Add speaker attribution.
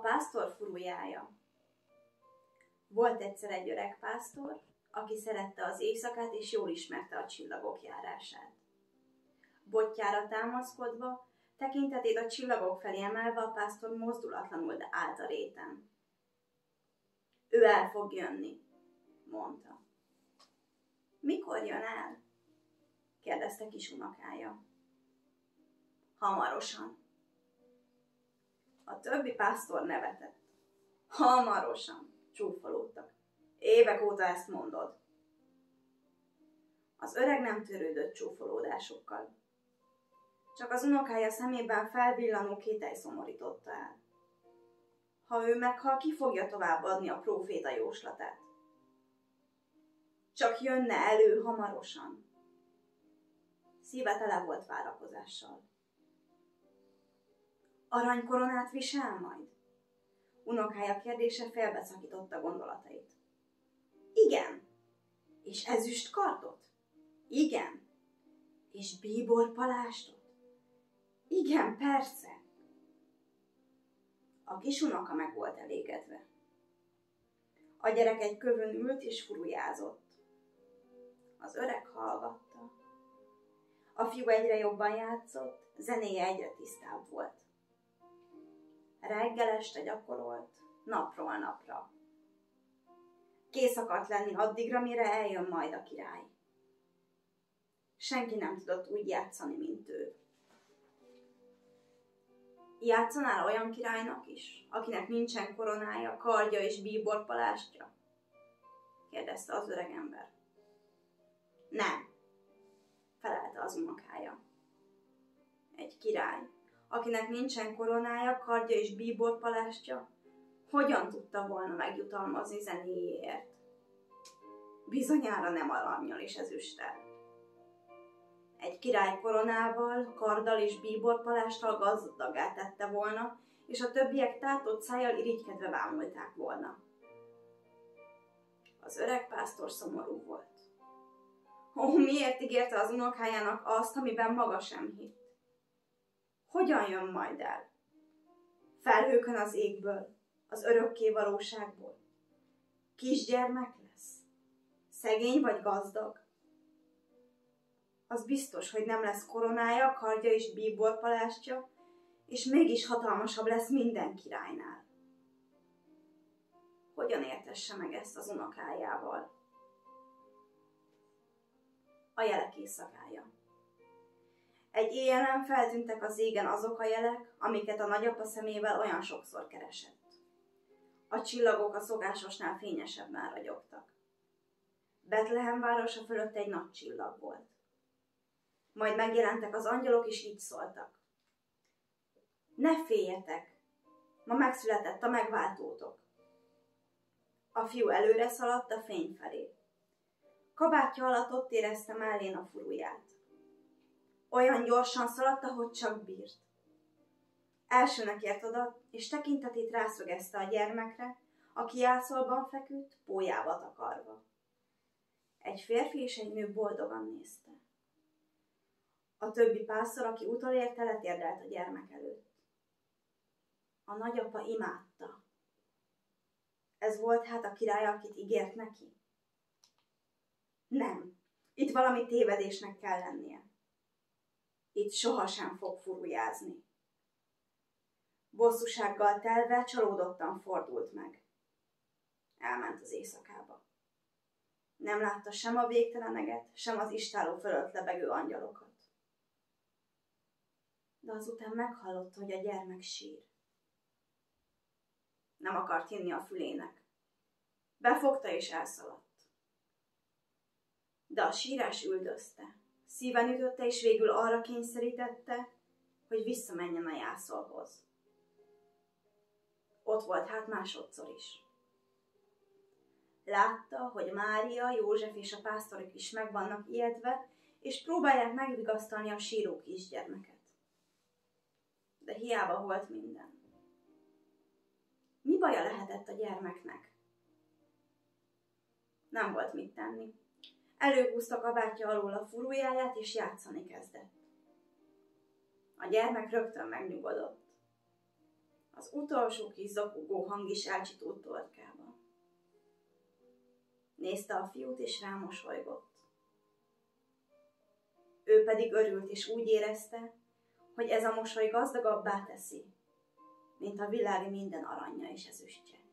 Speaker 1: pásztor furujája. Volt egyszer egy öreg pásztor, aki szerette az éjszakát és jól ismerte a csillagok járását. Botjára támaszkodva, tekintetét a csillagok felé emelve a pásztor mozdulatlanul állt a réten. Ő el fog jönni, mondta. Mikor jön el? Kérdezte kis unokája. Hamarosan. A többi pásztor nevetett. Hamarosan, csúfolódtak. Évek óta ezt mondod. Az öreg nem törődött csúfolódásokkal. Csak az unokája szemében felvillanó kételj szomorította el. Ha ő meghal, ki fogja továbbadni a próféta jóslatát? Csak jönne elő hamarosan. Szíve tele volt várakozással. Aranykoronát visel majd? Unokája kérdése félbeszakította gondolatait. Igen. És ezüst kardot? Igen. És bíbor palástot? Igen, persze. A kis unoka meg volt elégedve. A gyerek egy kövön ült és furujázott. Az öreg hallgatta. A fiú egyre jobban játszott, zenéje egyre tisztább volt. Reggel este gyakorolt, napról napra. Kész akart lenni addigra, mire eljön majd a király. Senki nem tudott úgy játszani, mint ő. Játszanál olyan királynak is, akinek nincsen koronája, kardja és bíborpalástja? Kérdezte az öregember. Nem, felelte az unokája. Egy király, akinek nincsen koronája, kardja és bíborpalástja, hogyan tudta volna megjutalmazni zenéjéért? Bizonyára nem arannyal és ezüsttel. Egy király koronával, karddal és bíborpalásttal gazdaggá tette volna, és a többiek tátott szájjal irigykedve bámulták volna. Az öreg pásztor szomorú volt. Miért ígérte az unokájának azt, amiben maga sem hitt? Hogyan jön majd el? Felhőkön az égből, az örökké valóságból. Kisgyermek lesz? Szegény vagy gazdag? Az biztos, hogy nem lesz koronája, kardja és bíborpalástja, és mégis hatalmasabb lesz minden királynál. Hogyan értesse meg ezt az unokájával? A jelek éjszakája. Egy éjjelen feltűntek az égen azok a jelek, amiket a nagyapa szemével olyan sokszor keresett. A csillagok a szokásosnál fényesebben ragyogtak. Betlehem városa fölött egy nagy csillag volt. Majd megjelentek az angyalok, és így szóltak. Ne féljetek! Ma megszületett a megváltótok. A fiú előre szaladt a fény felé. Kabátja alatt ott érezte mellén a furuját. Olyan gyorsan szaladt, ahogy csak bírt. Elsőnek ért oda, és tekintetét rászögezte a gyermekre, aki jászolban feküdt, pólyába takarva. Egy férfi és egy nő boldogan nézte. A többi pásztor, aki utolérte, letérdelt a gyermek előtt. A nagyapa imádta. Ez volt hát a király, akit ígért neki? Nem, itt valami tévedésnek kell lennie. Itt sohasem fog furujázni. Bosszúsággal telve csalódottan fordult meg. Elment az éjszakába. Nem látta sem a végteleneget, sem az istálló fölött lebegő angyalokat. De azután meghallotta, hogy a gyermek sír. Nem akart hinni a fülének. Befogta és elszaladt. De a sírás üldözte. Szíven ütötte, és végül arra kényszerítette, hogy visszamenjen a jászolhoz. Ott volt hát másodszor is. Látta, hogy Mária, József és a pásztorok is meg vannak ijedve, és próbálják megvigasztalni a síró kisgyermeket. De hiába volt minden. Mi baja lehetett a gyermeknek? Nem volt mit tenni. Előhúzta kabátja alól a furujáját, és játszani kezdett. A gyermek rögtön megnyugodott. Az utolsó kis zakogó hang is elcsitult torkába. Nézte a fiút, és rámosolygott. Ő pedig örült, és úgy érezte, hogy ez a mosoly gazdagabbá teszi, mint a világ minden aranya és ezüstje.